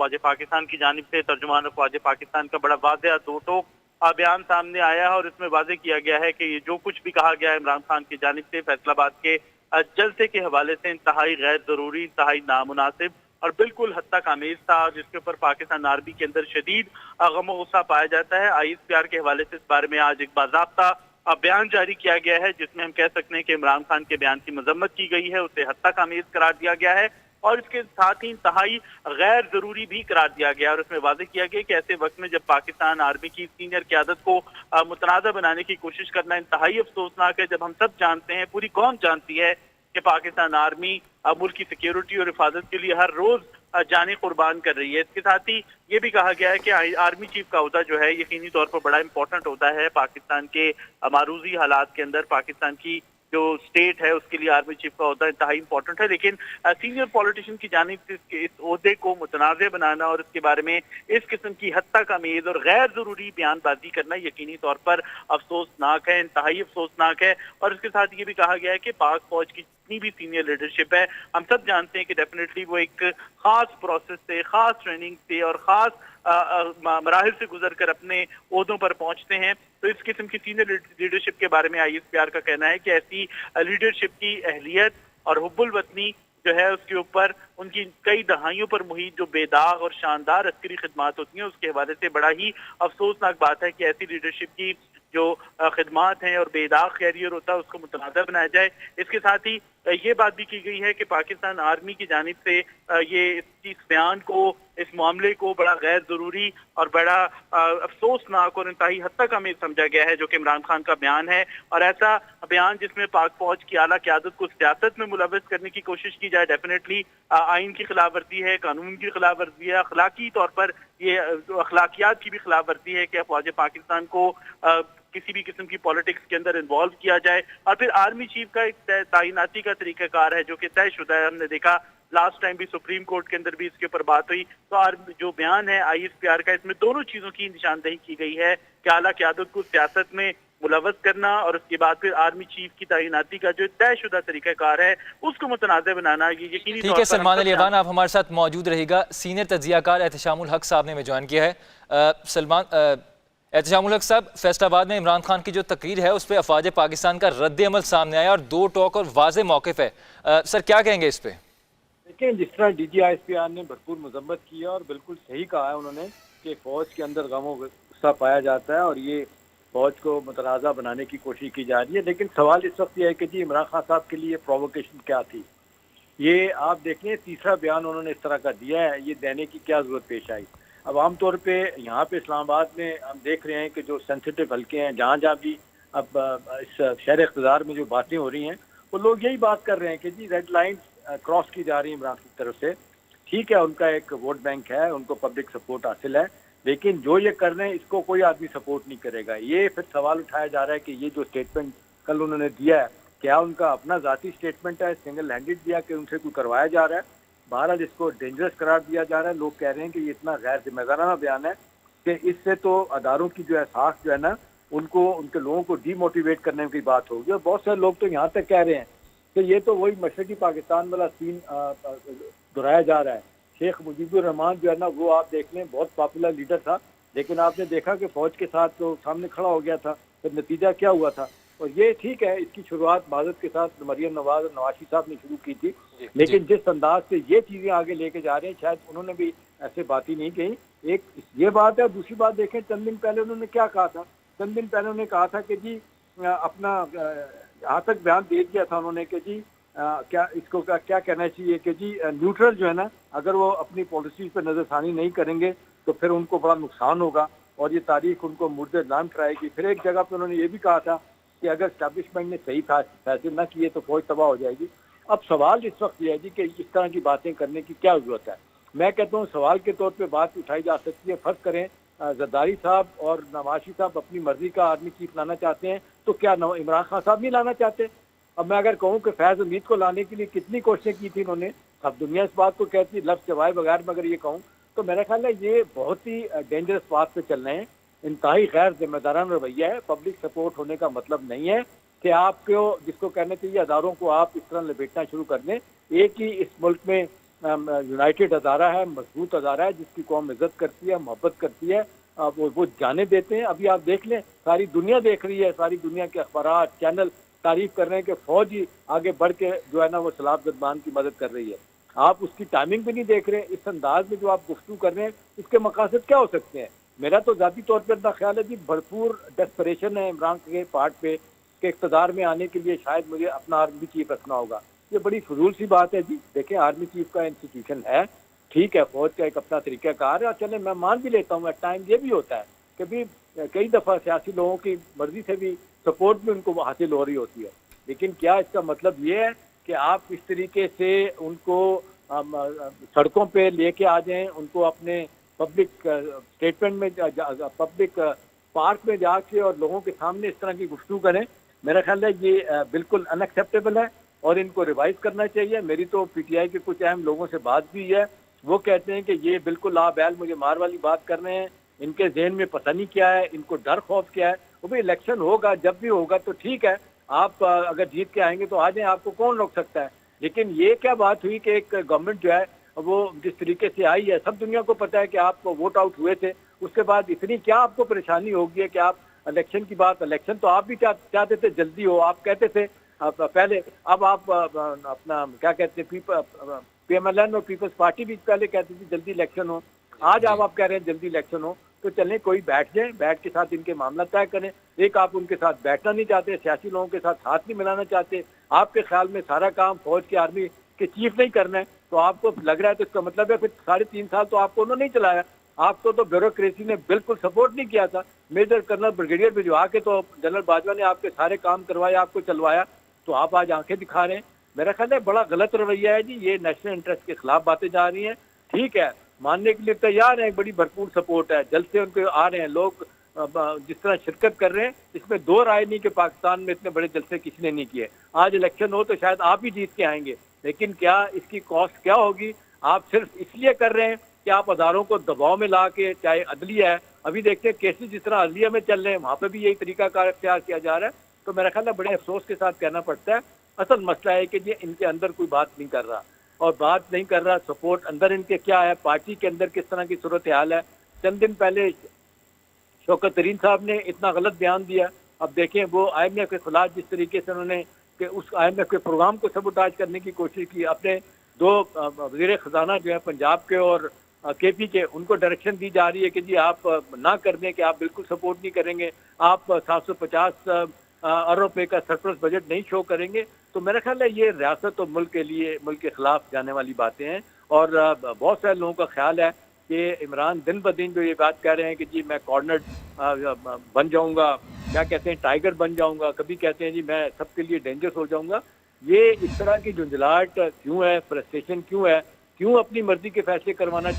फौज पाकिस्तान की जानिब से तर्जुमान फौज पाकिस्तान का बड़ा वाज़ेह दो टोक बयान सामने आया है और इसमें वाज़ेह किया गया है कि ये जो कुछ भी कहा गया है इमरान खान की जानिब से फैसलाबाद के जलसे के हवाले से इंतहाई गैर जरूरी, इंतहाई नामुनासिब और बिल्कुल हद तक आमेज था, जिसके ऊपर पाकिस्तान आर्मी के अंदर शदीद गम गुस्सा पाया जाता है। ISPR के हवाले से इस बारे में आज एक बाज़ाब्ता बयान जारी किया गया है, जिसमें हम कह सकते हैं कि इमरान खान के बयान की मजम्मत की गई है, उसे हद तक आमेज करार दिया गया है और इसके साथ ही इंतहाई गैर जरूरी भी करार दिया गया और उसमें वाज़ेह किया गया कि ऐसे वक्त में जब पाकिस्तान आर्मी की सीनियर क़यादत को मुतनाज़ा बनाने की कोशिश करना इंतहाई अफसोसनाक है, जब हम सब जानते हैं, पूरी कौम जानती है कि पाकिस्तान आर्मी मुल्क की सिक्योरिटी और हिफाजत के लिए हर रोज जाने कुर्बान कर रही है। इसके साथ ही ये भी कहा गया है कि आर्मी चीफ का ओहदा जो है यकीनी तौर पर बड़ा इंपॉर्टेंट होता है पाकिस्तान के मारूजी हालात के अंदर। पाकिस्तान की जो स्टेट है उसके लिए आर्मी चीफ का ओहदा इंतहाई इंपॉर्टेंट है, लेकिन सीनियर पॉलिटिशियन की जानिब से इस ओहदे को मुतनाज़ बनाना और इसके बारे में इस किस्म की हद तक अमेज और गैर जरूरी बयानबाजी करना यकीनी तौर पर अफसोसनाक है, इंतहाई अफसोसनाक है। और इसके साथ ये भी कहा गया है कि पाक फौज की जितनी भी सीनियर लीडरशिप है, हम सब जानते हैं कि डेफिनेटली वो एक खास प्रोसेस से, खास ट्रेनिंग से और खास मराहिल से गुजर कर अपने ओहदों पर पहुंचते हैं। तो इस किस्म की सीनियर लीडरशिप के बारे में ISPR का कहना है कि ऐसी लीडरशिप की अहलियत और हुब्बुल वतनी जो है उसके ऊपर उनकी कई दहाइयों पर मुहित जो बेदाग और शानदार अस्करी खिदमात होती हैं उसके हवाले से बड़ा ही अफसोसनाक बात है कि ऐसी लीडरशिप की जो खिदमात हैं और बेदाग कैरियर होता है उसको मुतनाज़ा बनाया जाए। इसके साथ ही ये बात भी की गई है कि पाकिस्तान आर्मी की जानिब से ये इस बयान को, इस मामले को बड़ा गैर जरूरी और बड़ा अफसोसनाक और इंतहाई हद तक हमें समझा गया है, जो कि इमरान खान का बयान है। और ऐसा बयान जिसमें पाक फौज की आला क़यादत को सियासत में मुलव्वस करने की कोशिश की जाए, डेफिनेटली आइन की खिलाफ वर्जी है, कानून की खिलाफ वर्जी है, अखलाकी तौर पर ये अखलाकियात की भी खिलाफ वर्जी है कि फौज पाकिस्तान को किसी भी किस्म की पॉलिटिक्स के अंदर इन्वॉल्व किया जाए। और फिर आर्मी चीफ का एक तैनाती का तरीकाकार है जो कि तयशुदा है। हमने देखा लास्ट टाइम भी सुप्रीम कोर्ट के अंदर भी इसके ऊपर बात हुई। तो जो बयान है ISPR का, इसमें दोनों चीजों की निशानदेही की गई है कि आला क़यादत को सियासत में मुलव्वस करना और उसके बाद फिर आर्मी चीफ की तैनाती का जो तयशुदा तरीकाकार है उसको मुतनाज़ बनाना। ये यकीनी ठीक है सलमान अली अवान, आप हमारे साथ मौजूद रहेगा। सीनियर तज्ज़ियाकार एहतशामुल हक साहब ने हमें ज्वाइन किया है। एहतशामुल हक साहब, फैसलाबाद में इमरान खान की जो तकरीर है उस पर अफवाज पाकिस्तान का रद्द अमल सामने आया और दो टोक और वाज़ेह मौक़िफ़ है। सर क्या कहेंगे इस पर? देखिए, जिस तरह DG ISPR ने भरपूर मजम्मत की है और बिल्कुल सही कहा है उन्होंने कि फ़ौज के अंदर गम गुस्सा पाया जाता है और ये फ़ौज को मुतनाज़ा बनाने की कोशिश की जा रही है। लेकिन सवाल इस वक्त यह है कि जी इमरान खान साहब के लिए प्रोवोकेशन क्या थी? ये आप देखें, तीसरा बयान उन्होंने इस तरह का दिया है, ये देने की क्या ज़रूरत पेश आई? अब आमतौर पे यहाँ पे इस्लामाबाद में हम देख रहे हैं कि जो सेंसिटिव हल्के हैं, जहाँ जहाँ भी अब इस शहर इक़्तिदार में जो बातें हो रही हैं, वो लोग यही बात कर रहे हैं कि जी रेड लाइन क्रॉस की जा रही है इमरान की तरफ से। ठीक है, उनका एक वोट बैंक है, उनको पब्लिक सपोर्ट हासिल है, लेकिन जो ये कर रहे हैं इसको कोई आदमी सपोर्ट नहीं करेगा। ये फिर सवाल उठाया जा रहा है कि ये जो स्टेटमेंट कल उन्होंने दिया है, क्या उनका अपना ज़ाती स्टेटमेंट है, सिंगल हैंडेड दिया कि उनसे कोई करवाया जा रहा है? बहरहाल इसको डेंजरस करार दिया जा रहा है। लोग कह रहे हैं कि ये इतना गैर जिम्मेदाराना बयान है कि इससे तो अदारों की जो एहसास जो है ना, उनको, उनके लोगों को डीमोटिवेट करने की बात होगी। और बहुत सारे लोग तो यहाँ तक कह रहे हैं कि ये तो वही मशरकी पाकिस्तान वाला सीन दोहराया जा रहा है। शेख मुजीबुर रहमान जो है ना, वो आप देख लें बहुत पॉपुलर लीडर था, लेकिन आपने देखा कि फौज के साथ तो सामने खड़ा हो गया था, फिर नतीजा क्या हुआ था। और ये ठीक है, इसकी शुरुआत माजद के साथ मरियम नवाज और नवाशी साहब ने शुरू की थी, लेकिन जिस अंदाज से ये चीजें आगे लेके जा रहे हैं, शायद उन्होंने भी ऐसे बात ही नहीं कही। एक ये बात है। दूसरी बात देखें, चंद दिन पहले उन्होंने क्या कहा था? चंद दिन पहले उन्होंने कहा था कि जी अपना यहाँ तक बयान दे दिया था उन्होंने कि जी क्या इसको क्या कहना चाहिए कि जी न्यूट्रल जो है ना, अगर वो अपनी पॉलिसीज पर नजरसानी नहीं करेंगे तो फिर उनको बड़ा नुकसान होगा और ये तारीख उनको मुर्दे नाम कराएगी। फिर एक जगह पर उन्होंने ये भी कहा था कि अगर स्टैब्लिशमेंट ने सही फैसले न किए तो फौज तबाह हो जाएगी। अब सवाल इस वक्त ये है जी कि इस तरह की बातें करने की क्या जरूरत है? मैं कहता हूँ सवाल के तौर पे बात उठाई जा सकती है। फर्ज करें जरदारी साहब और नवाशी साहब अपनी मर्जी का आर्मी चीफ लाना चाहते हैं, तो क्या इमरान खान साहब नहीं लाना चाहते? अब मैं अगर कहूँ कि फैज हमीद को लाने के लिए कितनी कोशिशें की थी इन्होंने, अब दुनिया इस बात को कहती है लफ्ज चबाए बगैर। मैं अगर ये कहूँ तो मेरा ख्याल है ये बहुत ही डेंजरस बात पे चल रहे हैं। इंतहाई गैर जिम्मेदाराना रवैया है। पब्लिक सपोर्ट होने का मतलब नहीं है कि आपको जिसको कहना चाहिए अदारों को आप इस तरह लपेटना शुरू कर दें। एक ही इस मुल्क में यूनाइटेड अदारा है, मजबूत अदारा है जिसकी कौम इज्जत करती है, मोहब्बत करती है। वो जाने देते हैं। अभी आप देख लें, सारी दुनिया देख रही है, सारी दुनिया के अखबार चैनल तारीफ कर रहे हैं कि फौज ही आगे बढ़ के जो है ना वो सलाब जदबान की मदद कर रही है। आप उसकी टाइमिंग भी नहीं देख रहे। इस अंदाज में जो आप गुफ्तगू कर रहे हैं इसके मकासद क्या हो सकते हैं? मेरा तो ज़ाती तौर पर इतना ख्याल है जी, भरपूर डेस्परेशन है इमरान के पार्ट पे कि इक़्तिदार में आने के लिए शायद मुझे अपना आर्मी चीफ रखना होगा। ये बड़ी फजूल सी बात है जी। देखें, आर्मी चीफ का इंस्टीट्यूशन है, ठीक है, फौज का एक अपना तरीक़ाकार है। चले, मैं मान भी लेता हूँ, एट टाइम ये भी होता है कि भी कई दफ़ा सियासी लोगों की मर्जी से भी सपोर्ट भी उनको हासिल हो रही होती है। लेकिन क्या इसका मतलब ये है कि आप इस तरीके से उनको सड़कों पे लेके आ जाएं, उनको अपने पब्लिक स्टेटमेंट में पब्लिक पार्क में जाके और लोगों के सामने इस तरह की गुफ्तगू करें? मेरा ख्याल है ये बिल्कुल अनएक्सेप्टेबल है और इनको रिवाइज करना चाहिए। मेरी तो पीटीआई के कुछ अहम लोगों से बात भी है, वो कहते हैं कि ये बिल्कुल बैल मुझे मार वाली बात कर रहे हैं, इनके जहन में पता नहीं क्या है, इनको डर खौफ क्या है। वो भी इलेक्शन होगा, जब भी होगा तो ठीक है, आप अगर जीत के आएंगे तो आ जाएं, आपको कौन रोक सकता है। लेकिन ये क्या बात हुई कि एक गवर्नमेंट जो है वो जिस तरीके से आई है, सब दुनिया को पता है कि आप वोट आउट हुए थे, उसके बाद इतनी क्या आपको परेशानी होगी है कि आप इलेक्शन की बात, इलेक्शन तो आप भी चाहते थे जल्दी हो, आप कहते थे पहले, अब आप अपना क्या कहते हैं PMLN और पीपल्स पार्टी भी पहले कहती थी जल्दी इलेक्शन हो, आज आप कह रहे हैं जल्दी इलेक्शन हो। तो चलें, कोई बैठ जाए, बैठ के साथ इनके मामला तय करें। एक आप उनके साथ बैठना नहीं चाहते, सियासी लोगों के साथ हाथ नहीं मिलाना चाहते, आपके ख्याल में सारा काम फौज के आर्मी के चीफ नहीं करना है, तो आपको लग रहा है तो इसका मतलब है फिर 3.5 साल तो आपको उन्होंने नहीं चलाया, आपको तो ब्यूरोक्रेसी ने बिल्कुल सपोर्ट नहीं किया था। मेजर कर्नल ब्रिगेडियर भिजवा के तो जनरल बाजवा ने आपके सारे काम करवाए, आपको चलवाया, तो आप आज आंखें दिखा रहे हैं। मेरा ख्याल है बड़ा गलत रवैया है जी, ये नेशनल इंटरेस्ट के खिलाफ बातें जा रही हैं। ठीक है, मानने के लिए तैयार है, बड़ी भरपूर सपोर्ट है, जल्द से उनके आ रहे हैं लोग, जिस तरह शिरकत कर रहे हैं, इसमें दो राय नहीं कि पाकिस्तान में इतने बड़े जलसे किसी ने नहीं किए। आज इलेक्शन हो तो शायद आप ही जीत के आएंगे, लेकिन क्या इसकी कॉस्ट क्या होगी? आप सिर्फ इसलिए कर रहे हैं कि आप अदारों को दबाव में ला के, चाहे अदलिया है, अभी देखते हैं केसेस जिस तरह अदलिया में चल रहे हैं, वहाँ पर भी यही तरीका कार इख्तियार किया जा रहा है। तो मेरा ख्याल है बड़े अफसोस के साथ कहना पड़ता है, असल मसला है कि ये इनके अंदर कोई बात नहीं कर रहा, और बात नहीं कर रहा, सपोर्ट अंदर इनके क्या है, पार्टी के अंदर किस तरह की सूरत हाल है। चंद दिन पहले शौकत तरीन साहब ने इतना गलत बयान दिया, अब देखें वो IMF के खिलाफ जिस तरीके से उन्होंने कि उस IMF के प्रोग्राम को सबोटाज करने की कोशिश की, अपने 2 वज़ीर ख़जाना जो है पंजाब के और KP के, उनको डायरेक्शन दी जा रही है कि जी आप ना कर दें, कि आप बिल्कुल सपोर्ट नहीं करेंगे, आप 750 अरब रुपये का सरप्लस बजट नहीं शो करेंगे। तो मेरा ख्याल है ये रियासत और मुल्क के लिए, मुल्क के खिलाफ जाने वाली बातें हैं। और बहुत सारे लोगों का ख्याल है कि इमरान दिन ब दिन जो ये बात कह रहे हैं कि जी मैं कॉर्नर बन जाऊंगा, क्या कहते हैं टाइगर बन जाऊंगा, कभी कहते हैं जी मैं सबके लिए डेंजरस हो जाऊंगा, ये इस तरह की झुंझलाहट क्यों है, फ्रस्ट्रेशन क्यों है, क्यों अपनी मर्जी के फैसले करवाना